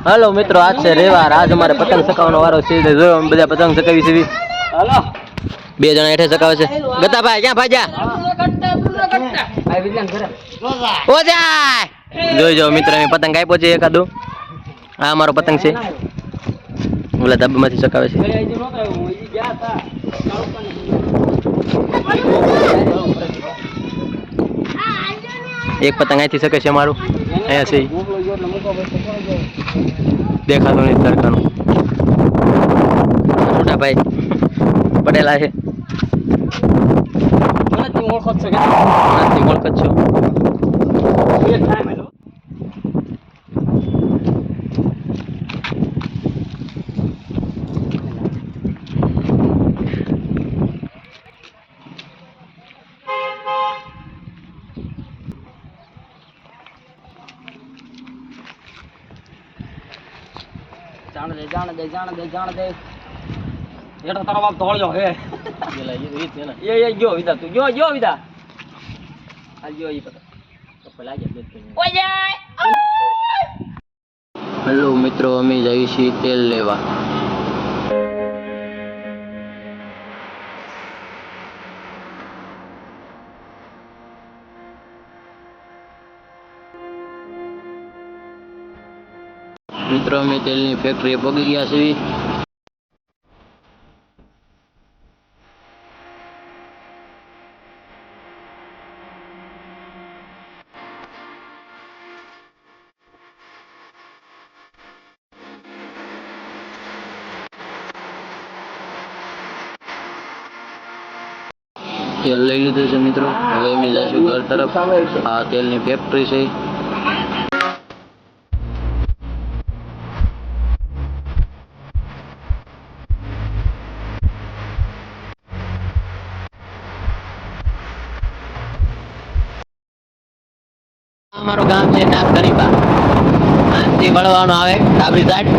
Hello मित्रों, आज से रविवार। आज हमारे पतंग चकावવાનો વારો છે। જો બધા પતંગ ચકાવી છે। હાલો બે જણા હેઠે ચકાવે છે। ગતાભાઈ ક્યાં ભાગ્યા? ઓ જાય જોઈ જો મિત્ર, મેં પતંગ આપ્યો છે એકાદું। આ અમારો પતંગ છે, ઓલા ધાબામાંથી ચકાવે છે। એક પતંગ અહીંથી શકે છે અમારું, અહીંયા છે દેખાતો નહીં તડકાનું। મોટા ભાઈ પડેલા છે। ઓળખ છો? જાણ દે એટો તારો બાપ ધોળ્યો હે એ ગયો વિદા, તું ગયો વિદા હાલ ગયો ઈ પતા કપલા જ ઓય જાય। હેલો મિત્રો, અમે જઈએ છીએ તેલ લેવા। મિત્રો અમે તેલની ફેક્ટરીએ પહોંચી ગયા છીએ। તેલ લઈ લીધું છે મિત્રો, હવે અમે જઈશું ઘર તરફ। આ તેલની ફેક્ટરી છે। અમારું ગામ છે નાગધરીબા, આથી વળવાનું આવે ડાબી સાઈડ।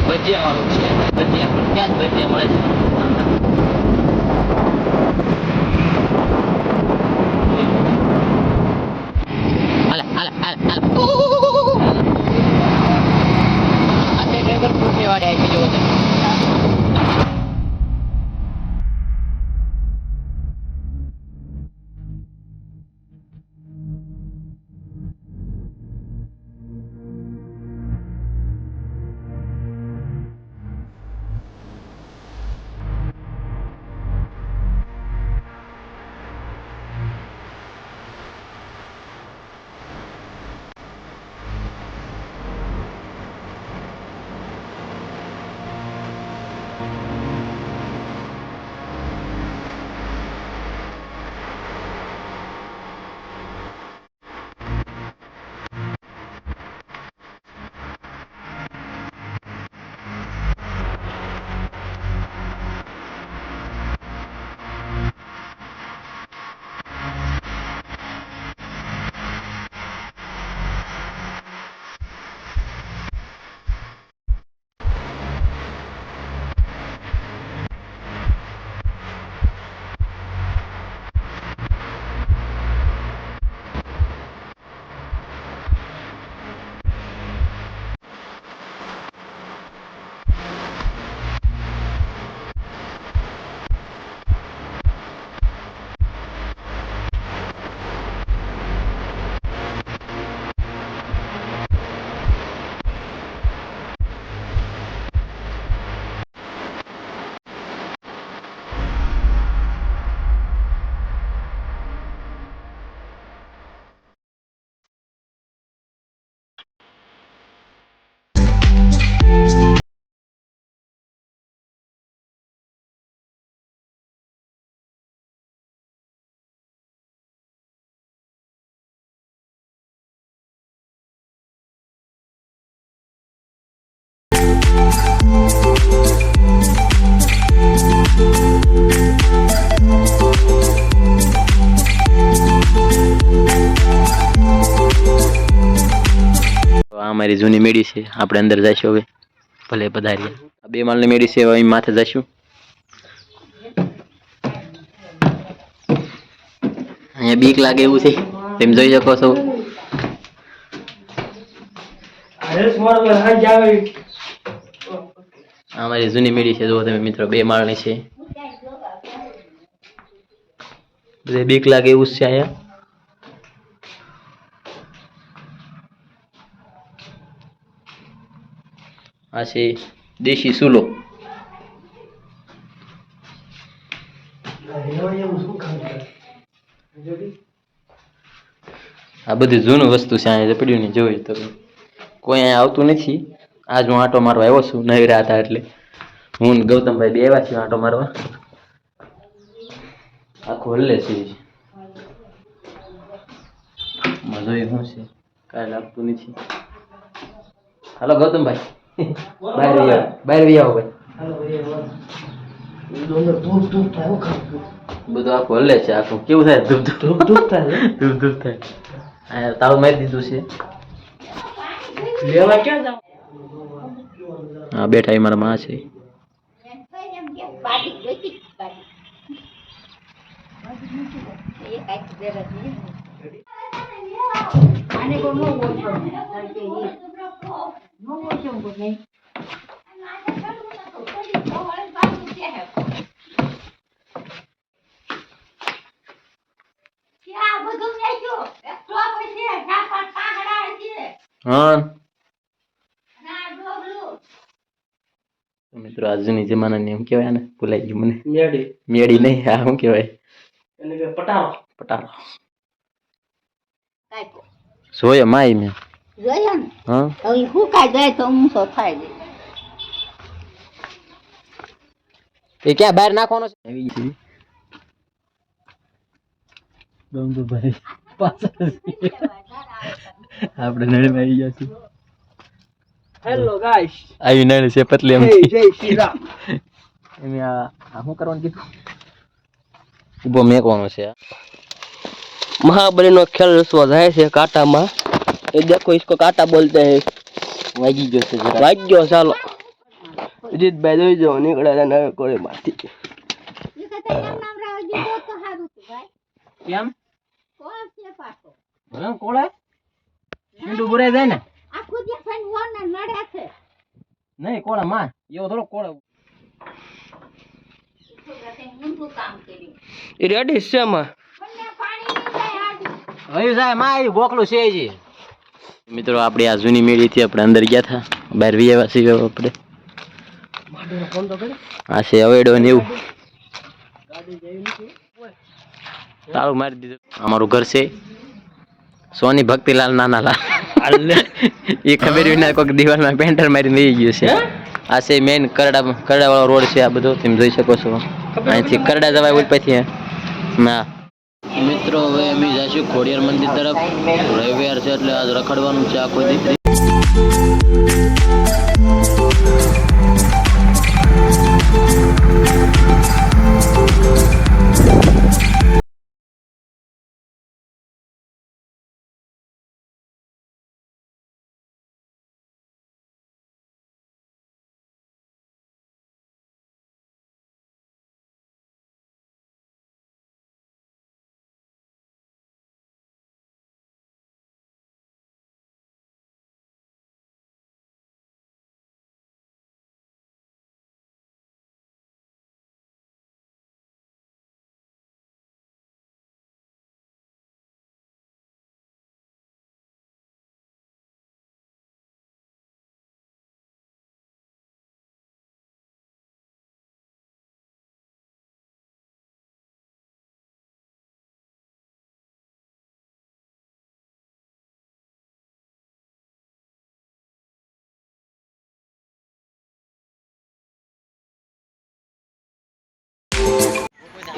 ભજીયા વાળું છે, ભજીયા પણ ક્યાં જ ભજીયા મળે છે। હાલે હાલે હાલે હાલે આ તે ડ્રાઈવર પૂછે વાળે આવી ગયો છે। અમારી જૂની મેડી છે, આપણે અંદર જઈશું હવે। ભલે પધારીએ। આ બે માળની મેડી છે, હવે અહીં માથે જઈશું। અહીંયા બીક લાગે એવું છે તમે જોઈ શકો છો. અમારી જૂની મેડી છે જો તમે મિત્રો 2 માળની છે. બધે બીક લાગે એવું છે અહીંયા. આ છે દેશી ચૂલો. આ બધી જૂનું વસ્તુ છે અહીંયા પડ્યું ને જોઈ તો કોઈ અહીંયા આવતું નથી. આજ હું આંટો મારવા આવ્યો છું નવરા હતા એટલે હું ને ગૌતમભાઈ 2 આવ્યા છીએ આંટો મારવા. આખું હલ્લે છે મજો એ શું છે કાંઈ લાગતું નથી. હાલો ગૌતમભાઈ બહાર વી આવો ભાઈ. બધું આખું હલ્લે છે આખું કેવું થાય ધૂપ થાય. અહીંયા તાળું મારી દીધું છે. હા બેઠા એ મારા માં છે. હા મિત્રો આજની જમાનાની એમ કહેવાય ને ભૂલાઈ ગયું મને. મેડી નહીં આ શું કહેવાય પટારો જોયા માય મેં જોયા ને. હા હવે હું કાઈ જાય તો હું સો થાય દે એ ક્યાં બહાર નાખવાનો છે આવી છે ગંગુભાઈ પાછા આપણે નળમાં આવી ગયા છીએ. હેલો ગાઈસ આવી નળ છે પતલી એમ જય શ્રી રામ. એમ આ શું કરવાનું કીધું ઉભો મેકવાનો છે. महाबली नो खेल रसवा जाए से काटा में ये देखो इसको काटा बोलते हैं. વાગી ગયો છે જરા भाग गयो चालो जीत भाई જોઈ જો નીકળે છે નવે કોળે માંથી. ये कहते हैं नाम रावजी को तो हारू तू भाई કેમ कौन से पातो ભલે કોળે ઈંડું ભરાઈ જાય ને આ ખુદ એ ફન વોન નડે છે નહીં કોળે માં એવો થોડો કોળે તો કહતે હું તો કામ કર્યું એ રેડી છે માં પણ પાણી નહીં જાય આજ હવે જાય માં એ ગોખલું છે જી. મિત્રો આપણે આ જૂની મેળી થી આપણે અંદર ગયા હતા બહાર વી આવ્યા છીએ આપણે. ફોન તો કરે આ છે અવેડો ને એવું તાળું મારી દીધું. અમારું ઘર છે સોની ભક્તિલાલ નાનાલાલ એ ખબર વિના કોઈક દિવાલમાં પેન્ટર મારીને લઈ ગયું છે. આ છે મેઇન કરડા વાળો રોડ છે આ બધો તમે જોઈ શકો છો. અહીંથી કરડા જવાય ઓલ પછી ના. મિત્રો હવે અમે જઈશું ખોડિયાર મંદિર તરફ. રવિવાર છે એટલે આજ રખડવાનું છે આખો દી.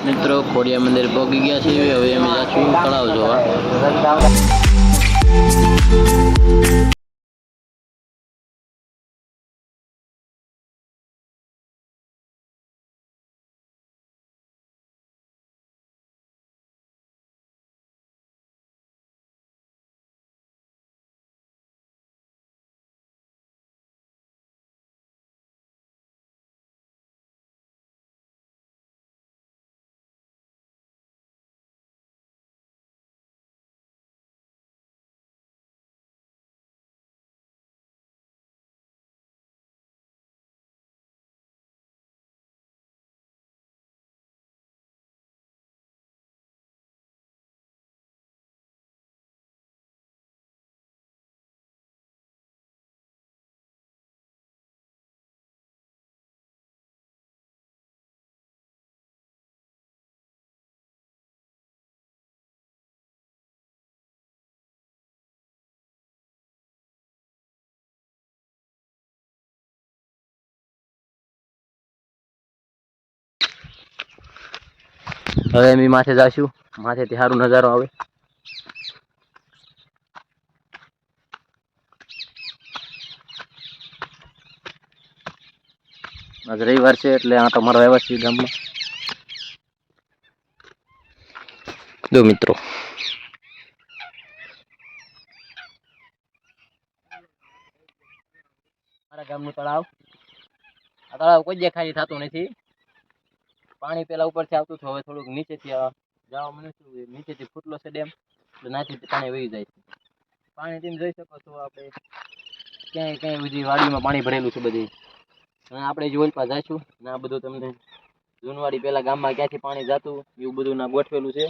મિત્રો ખોડિયાર મંદિર પહોંચી ગયા છીએ. હવે અમે જાશું તળાવ જોવા. હવે અમે માથે જાશું, માથેથી સારો નજારો આવે. આજ રવિવાર છે એટલે આટો મારો આવ્યા છીએ ગામમાં. જો મિત્રો મારા ગામનું તળાવ. આ તળાવ કોઈ જગ્યાએ ખાલી થતું નથી. પાણી પેલા ઉપરથી આવતું હતું, હવે થોડુંક નીચેથી જવા મળ્યું છે. નીચેથી ફૂટલો છે ડેમ, એટલે નાથી પાણી વહી જાય છે. પાણી તમે જોઈ શકો છો, આપણે ક્યાંય ક્યાંય બધી વાડીમાં પાણી ભરેલું છે બધી. અને આપણે જોઈ પાસે જઈશું ને આ બધું તમને જૂનવાડી પેલા ગામમાં ક્યાંથી પાણી જતું એવું બધું ના ગોઠવેલું છે.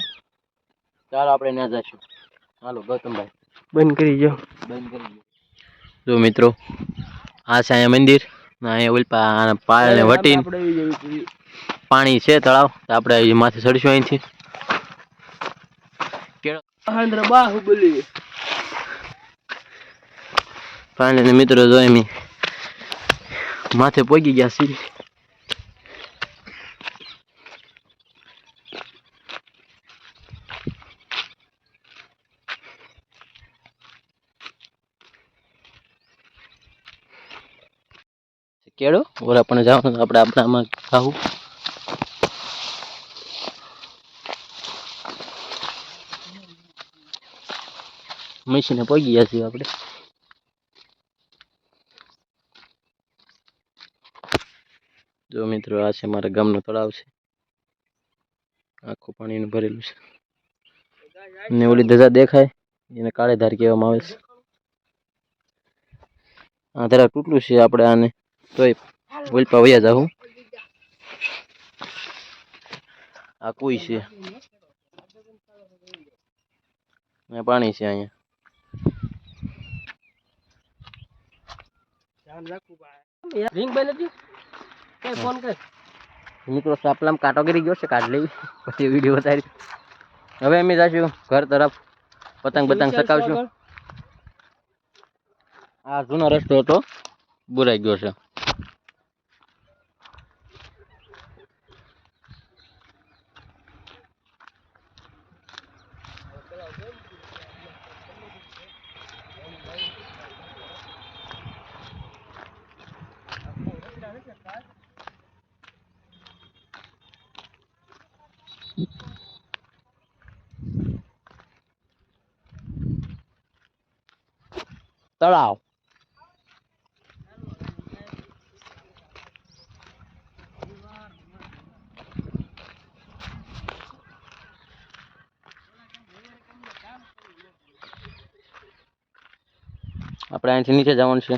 ચાલો આપણે ત્યાં જઈશું. હાલો ગૌતમભાઈ બંધ કરી જાઓ. બંધ કરી દો. જો મિત્રો આ છે અહીંયા મંદિર, અહીંયા ઓલપા પાળને વટીને પાણી છે તળાવ. આપણે અહીં માથે ચડશું અહીંથી. બાહુબલી પાણી મિત્રો જો એમ માથે પોગી ગયા છીએ. કેળો ઓલા પણ જવાનું આપણે આપણામાં ખાવું. મશીને પગી ગયા છીએ આપણે. જો મિત્રો આ છે મારા ગામનું તળાવ છે, આખું પાણીનું ભરેલું છે. ને ઓલી ધજા દેખાય એને કાળે ધાર કહેવામાં આવે છે. આ ધરા તૂટલું છે, આપણે આને તોય ઓલપા વયા જાઉં. આ કોઈ છે પાણી છે અહીંયા. મિત્રો સાપલામ કાંટો કરી ગયો છે, કાઢ લેવી પછી વિડીયો ઉતારી. હવે અમે જઈશું ઘર તરફ, પતંગ બતંગ ચકાવશું. આ જૂનો રસ્તો હતો, બુરાઈ ગયો છે. તળાવ આપણે અહીંથી નીચે જવાનું છે,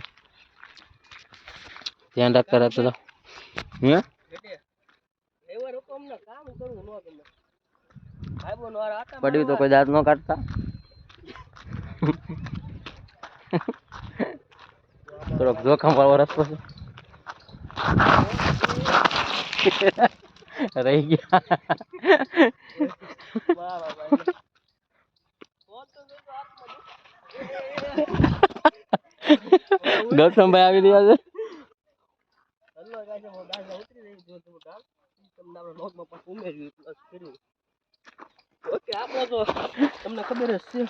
ધ્યાન રાખતા રાખતા પડ્યું તો કોઈ દાંત ન કાઢતા. થોડોક જોખમ વાળો રસ્તો છે. રહી ગયા ગૌતમભાઈ આવી રહ્યા છે. તમને ખબર જ છે.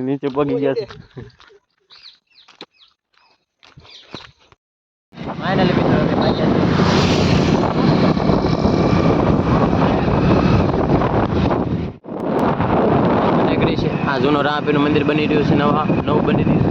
નીચે પગી ગયા છે. ફાઇનલી મિત્રો આ જૂનો રામાપીરનું મંદિર બની રહ્યું છે, નવું બની રહ્યું છે.